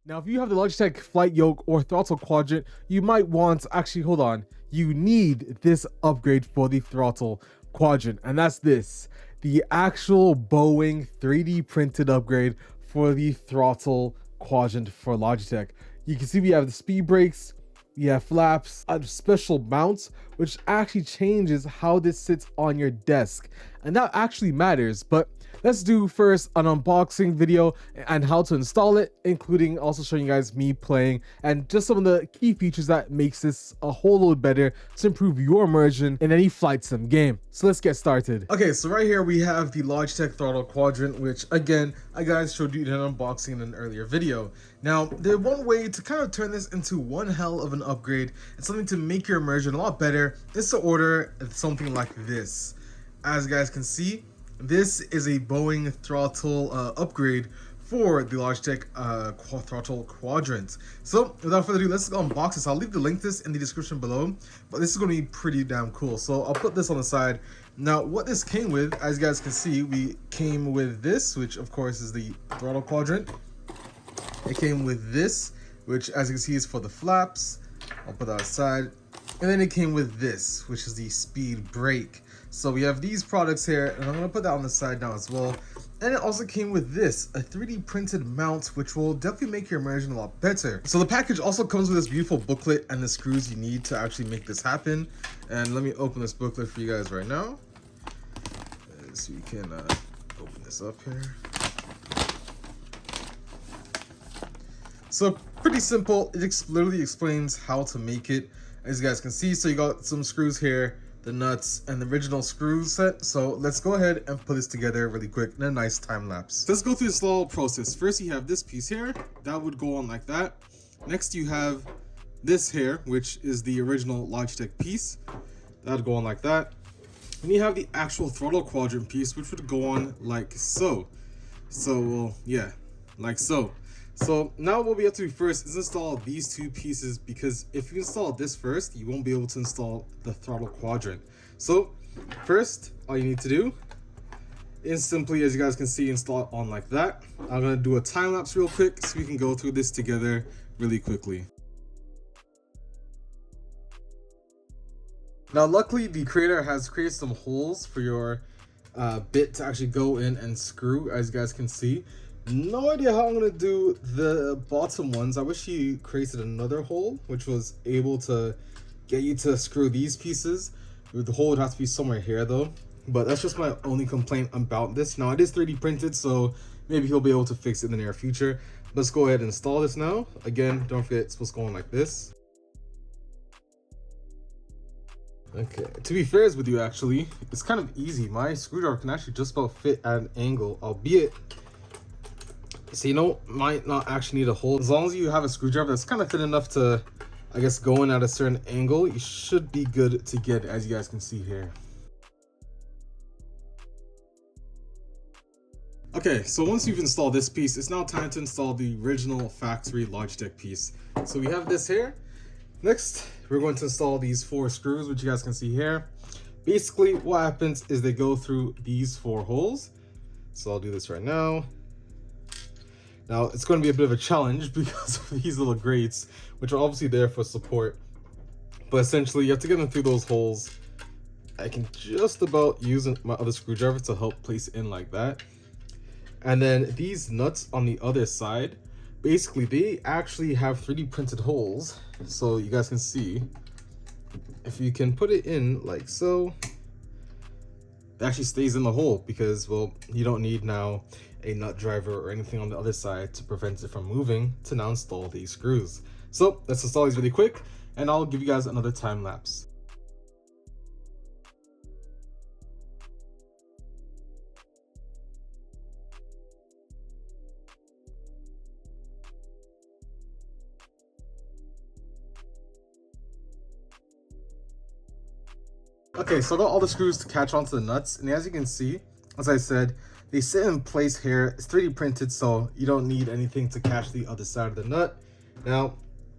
Now, if you have the Logitech Flight Yoke or Throttle Quadrant, you might want, actually, hold on, you need this upgrade for the Throttle Quadrant, and that's this, the actual Boeing 3D printed upgrade for the Throttle Quadrant for Logitech. You can see we have the speed brakes, we have flaps, a special mounts, which actually changes how this sits on your desk, and that actually matters. But let's do first an unboxing video and how to install it, including also showing you guys me playing and just some of the key features that makes this a whole lot better to improve your immersion in any flight sim game. So let's get started. Okay, so right here we have the Logitech Throttle Quadrant, which again, I guys showed you in an unboxing in an earlier video. Now, there's one way to kind of turn this into one hell of an upgrade and something to make your immersion a lot better is to order something like this. As you guys can see, this is a Boeing throttle upgrade for the Logitech Throttle Quadrant. So without further ado, let's go unbox this. I'll leave the link to this in the description below, but this is going to be pretty damn cool. So I'll put this on the side. Now, what this came with, as you guys can see, we came with this, which of course is the Throttle Quadrant. It came with this, which as you can see is for the flaps. I'll put that aside. And then it came with this, which is the speed brake. So we have these products here, and I'm going to put that on the side now as well. And it also came with this, a 3D printed mount, which will definitely make your immersion a lot better. So the package also comes with this beautiful booklet and the screws you need to actually make this happen. And let me open this booklet for you guys right now. So you can open this up here. So pretty simple. It literally explains how to make it, as you guys can see. So you got some screws here, the nuts, and the original screw set. So let's go ahead and put this together really quick in a nice time lapse. Let's go through this little process. First, you have this piece here that would go on like that. Next, you have this here, which is the original Logitech piece that would go on like that. And you have the actual Throttle Quadrant piece, which would go on like so. So, well, yeah, like so. So now what we have to do first is install these two pieces, because if you install this first, you won't be able to install the Throttle Quadrant. So first, all you need to do is simply, as you guys can see, install it on like that. I'm going to do a time lapse real quick so we can go through this together really quickly. Now luckily the creator has created some holes for your bit to actually go in and screw, as you guys can see. No idea how I'm gonna do the bottom ones. I wish he created another hole which was able to get you to screw these pieces. The hole would have to be somewhere here though, but that's just my only complaint about this. Now it is 3D printed, so maybe he'll be able to fix it in the near future. Let's go ahead and install this now. Again, don't forget it's supposed to go on like this. Okay, to be fair with you, actually it's kind of easy. My screwdriver can actually just about fit at an angle, albeit, so you know, might not actually need a hole. As long as you have a screwdriver that's kind of thin enough to, I guess, go in at a certain angle, you should be good to get, as you guys can see here. Okay, so once you've installed this piece, it's now time to install the original factory Logitech piece. So we have this here. Next, we're going to install these 4 screws, which you guys can see here. Basically, what happens is they go through these 4 holes. So I'll do this right now. Now, it's going to be a bit of a challenge because of these little grates, which are obviously there for support. But essentially, you have to get them through those holes. I can just about use my other screwdriver to help place it in like that. And then these nuts on the other side, basically, they actually have 3D printed holes. So you guys can see, if you can put it in like so, it actually stays in the hole because, well, you don't need now a nut driver or anything on the other side to prevent it from moving to now install these screws. So let's install these really quick and I'll give you guys another time lapse. Okay, so I got all the screws to catch onto the nuts, and as you can see, as I said, they sit in place here. It's 3D printed, so you don't need anything to catch the other side of the nut. Now,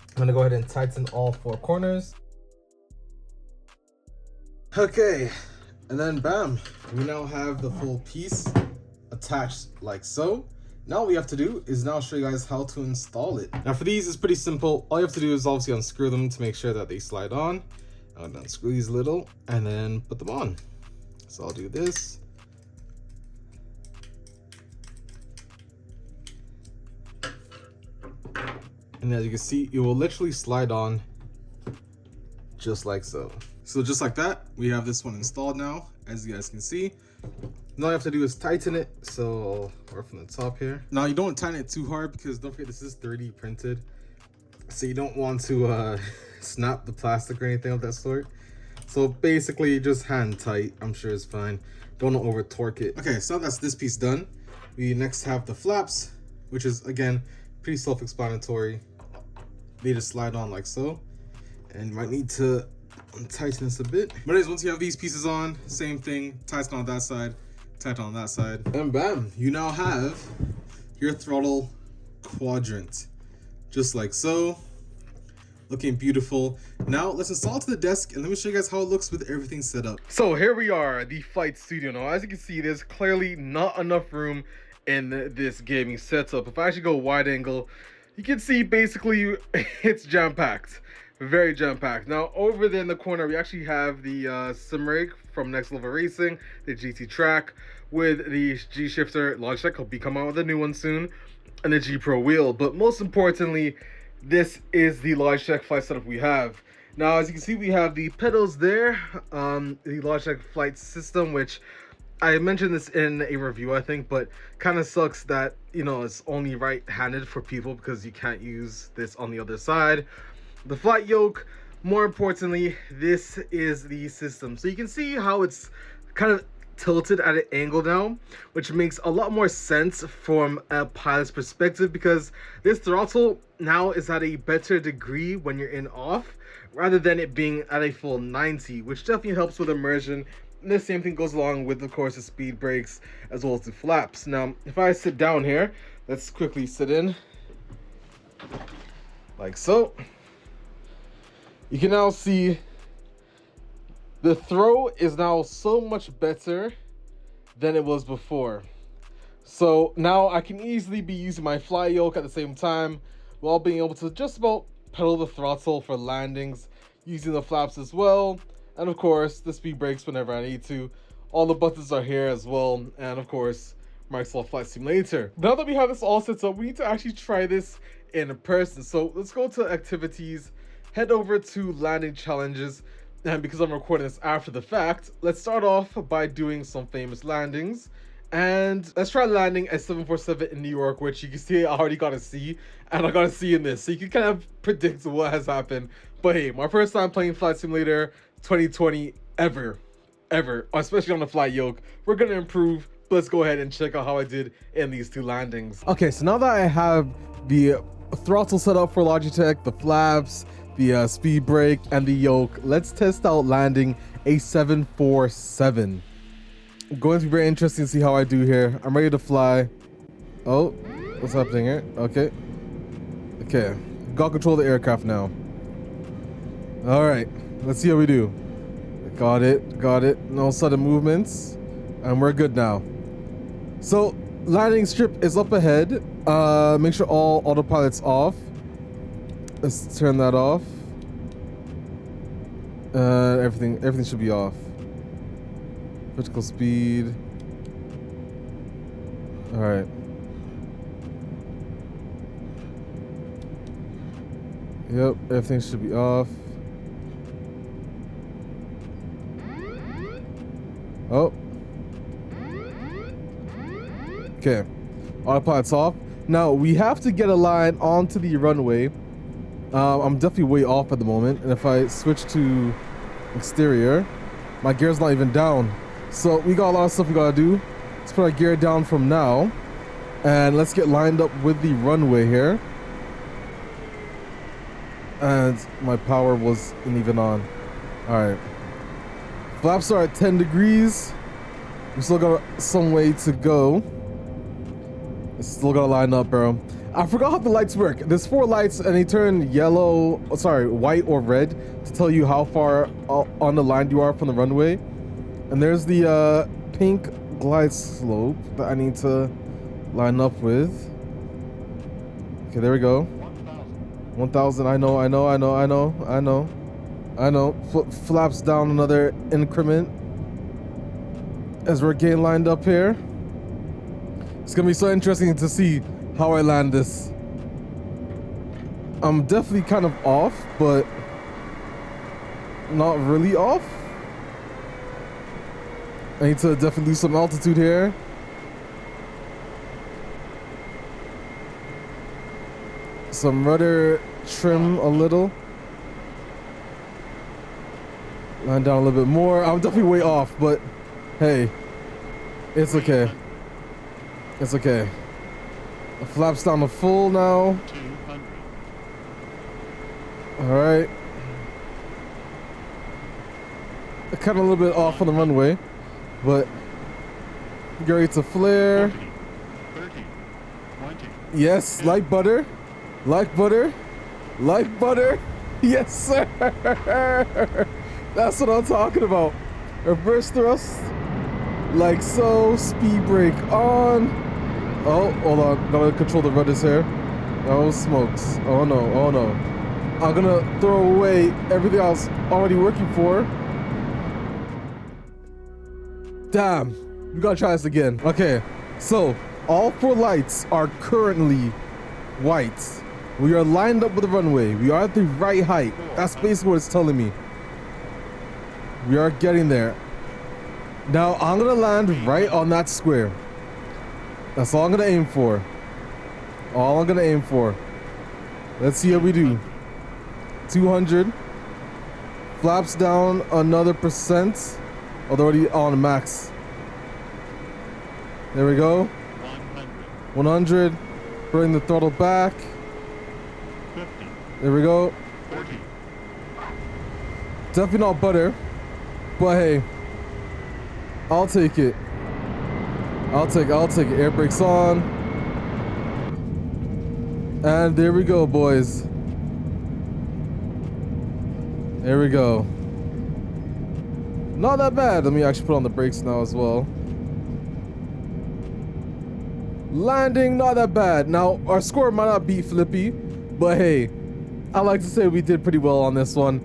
I'm gonna go ahead and tighten all 4 corners. Okay, and then bam, we now have the full piece attached like so. Now what we have to do is now show you guys how to install it. Now for these, it's pretty simple. All you have to do is obviously unscrew them to make sure that they slide on. And unscrew these a little and then put them on. So I'll do this. And as you can see, it will literally slide on just like so. So just like that, we have this one installed now, as you guys can see. Now all you have to do is tighten it. So I'll work from the top here. Now you don't tighten it too hard because don't forget this is 3D printed. So you don't want to snap the plastic or anything of that sort. So basically just hand tight, I'm sure it's fine. Don't over torque it. Okay, so that's this piece done. We next have the flaps, which is again, pretty self-explanatory. They just slide on like so. And you might need to tighten this a bit. But anyways, once you have these pieces on, same thing, tighten on that side, tighten on that side. And bam, you now have your throttle quadrant. Just like so. Looking beautiful. Now let's install it to the desk and let me show you guys how it looks with everything set up. So here we are, the flight studio. Now as you can see, there's clearly not enough room in this gaming setup. If I actually go wide angle, you can see basically it's jam-packed. Very jam-packed. Now over there in the corner, we actually have the sim rig from Next Level Racing, the GT track with the G shifter. Logitech will be coming out with a new one soon, and the G Pro wheel. But most importantly, this is the Logitech flight setup we have. Now, as you can see, we have the pedals there, the Logitech flight system, which I mentioned this in a review, I think, but kind of sucks that, you know, it's only right-handed for people because you can't use this on the other side. The flight yoke, more importantly, this is the system. So you can see how it's kind of tilted at an angle now, which makes a lot more sense from a pilot's perspective because this throttle now is at a better degree when you're in off rather than it being at a full 90, which definitely helps with immersion. And the same thing goes along with, of course, the speed brakes as well as the flaps. Now, if I sit down here, let's quickly sit in like so. You can now see the throw is now so much better than it was before. So now I can easily be using my fly yoke at the same time while being able to just about pedal the throttle for landings, using the flaps as well. And of course, the speed brakes whenever I need to. All the buttons are here as well. And of course, Microsoft Flight Simulator. Now that we have this all set up, we need to actually try this in person. So let's go to activities, head over to landing challenges. And because I'm recording this after the fact, let's start off by doing some famous landings. And let's try landing at 747 in New York, which you can see I already got a C, and I got a C in this. So you can kind of predict what has happened. But hey, my first time playing Flight Simulator 2020 ever, especially on the flight yoke. We're going to improve. But let's go ahead and check out how I did in these two landings. Okay, so now that I have the throttle set up for Logitech, the flaps, the speed brake, and the yoke, let's test out landing a 747. Going to be very interesting to see how I do here. I'm ready to fly. Oh, what's happening here? Okay. Got control of the aircraft now. All right, let's see how we do. Got it. No sudden movements, and we're good now. So landing strip is up ahead. Make sure all autopilot's off. Let's turn that off. Everything should be off. Vertical speed. All right. Yep, everything should be off. Oh. Okay. Autopilot's off. Now we have to get a line onto the runway. I'm definitely way off at the moment, and if I switch to exterior, my gear's not even down. So we got a lot of stuff we gotta do. Let's put our gear down from now, and let's get lined up with the runway here. And my power wasn't even on. All right. Flaps are at 10 degrees. We still got some way to go. Still gotta line up, bro. I forgot how the lights work. There's 4 lights and they turn yellow, white or red to tell you how far on the line you are from the runway. And there's the pink glide slope that I need to line up with. Okay, there we go. 1,000. I know. Flaps down another increment as we're getting lined up here. It's gonna be so interesting to see how I land this. I'm definitely kind of off, but not really off. I need to definitely lose some altitude here. Some rudder trim a little. Land down a little bit more. I'm definitely way off, but hey, it's okay. It's okay. The flaps down to full now. 200. All right. Kind of a little bit off on the runway, but get ready to flare. 40, 30, 20. Yes, like butter. Like butter. Like butter. Yes, sir. That's what I'm talking about. Reverse thrust. Like so. Speed brake on. Oh, hold on. Gotta control the rudders here. Oh, smokes. Oh, no. Oh, no. I'm gonna throw away everything I was already working for. Damn. We gotta try this again. Okay. So, all 4 lights are currently white. We are lined up with the runway. We are at the right height. That's basically what it's telling me. We are getting there. Now, I'm gonna land right on that square. That's all I'm gonna aim for. All I'm gonna aim for. Let's see how we do. 200. Flaps down another %. Oh, they're already on max. There we go. 100. Bring the throttle back. 50. There we go. 40. Definitely not butter, but hey, I'll take it. I'll take it. Air brakes on. And there we go, boys. There we go. Not that bad. Let me actually put on the brakes now as well. Landing, not that bad. Now, our score might not be flippy, but hey, I like to say we did pretty well on this one.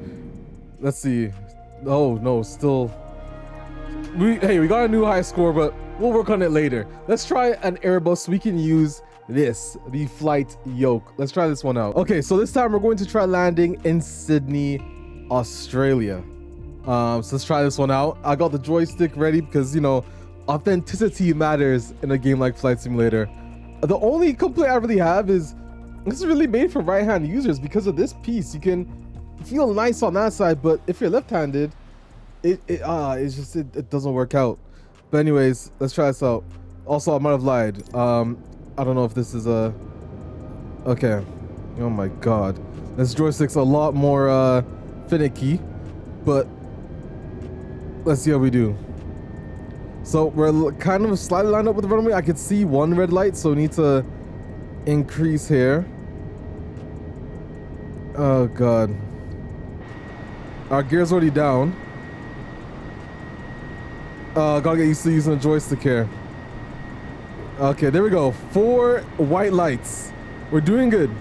Let's see. Oh, no, still. We got a new high score, but we'll work on it later. Let's try an Airbus. We can use this, the flight yoke. Let's try this one out. Okay, so this time we're going to try landing in Sydney, Australia. So let's try this one out. I got the joystick ready because, you know, authenticity matters in a game like Flight Simulator. The only complaint I really have is this is really made for right-hand users because of this piece. You can feel nice on that side, but if you're left-handed, it doesn't work out. But anyways, let's try this out. Also, I might have lied. I don't know if this is a okay. Oh my god, this joystick's a lot more finicky, but let's see how we do. So we're kind of slightly lined up with the runway. I can see one red light, so we need to increase here. Oh god, our gear's already down. Gotta get used to using a joystick here. Okay, there we go. 4 white lights. We're doing good.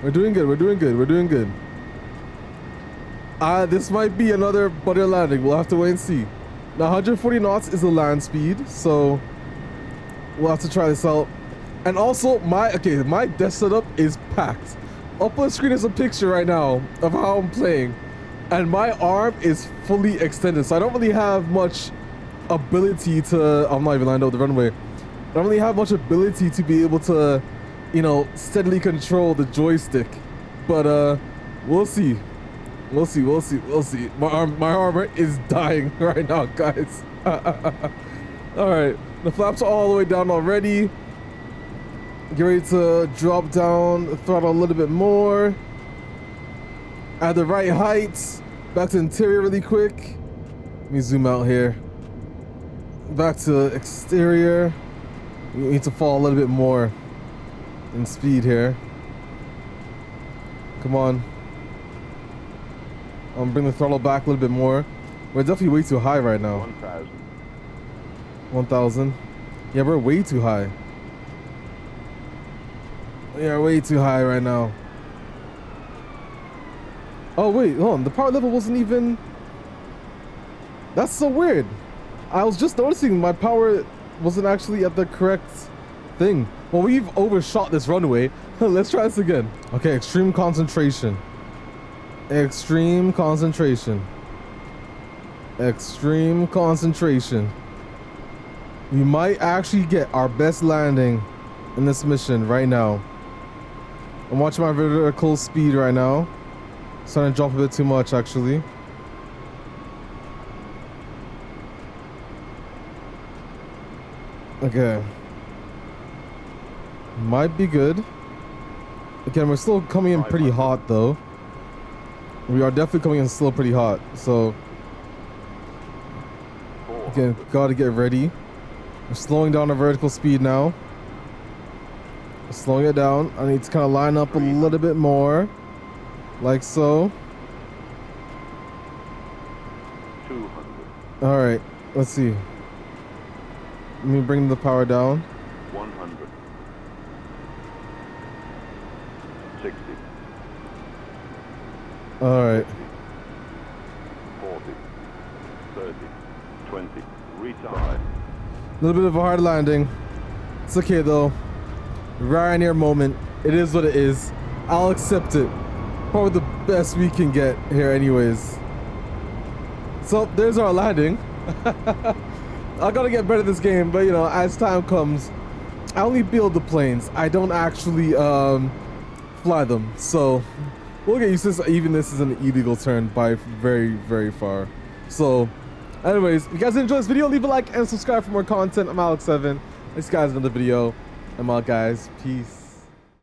We're doing good. We're doing good. We're doing good. This might be another butter landing. We'll have to wait and see. Now, 140 knots is the land speed, so we'll have to try this out. And also, my desk setup is packed. Up on the screen is a picture right now of how I'm playing, and my arm is fully extended, so I don't really have much ability to. I'm not even lined up with the runway. I don't really have much ability to be able to, you know, steadily control the joystick. But we'll see. We'll see. We'll see. We'll see. My armor is dying right now, guys. All right, the flaps are all the way down already. Get ready to drop down the throttle a little bit more. At the right height. Back to interior really quick. Let me zoom out here. Back to exterior. We need to fall a little bit more in speed here. Come on. I'm bring the throttle back a little bit more. We're definitely way too high right now. 1,000. 1,000. Yeah, we're way too high. We are way too high right now. Oh wait, hold on. The power level wasn't even... That's so weird. I was just noticing my power wasn't actually at the correct thing. Well, we've overshot this runway. Let's try this again. Okay, extreme concentration. Extreme concentration. Extreme concentration. We might actually get our best landing in this mission right now. I'm watching my vertical speed right now. Starting to drop a bit too much, actually. Okay. Might be good. Again, we're still coming in pretty hot, though. We are definitely coming in still pretty hot, so... Again, gotta get ready. We're slowing down our vertical speed now. Slowing it down. I need to kind of line up a little bit more. Like so. 200. Alright, let's see. Let me bring the power down. 100. 60. Alright. 40. 30. 20. Retire. A little bit of a hard landing. It's okay though. Ryanair moment. It is what it is. I'll accept it. Probably the best we can get here anyways. So there's our landing. I gotta get better at this game, but you know, as time comes, I only build the planes. I don't actually fly them. So we'll get used to this. Even this is an illegal turn by very, very far. So anyways, if you guys enjoyed this video, leave a like and subscribe for more content. I'm Alex7. Thanks guys, another video. I'm out guys. Peace.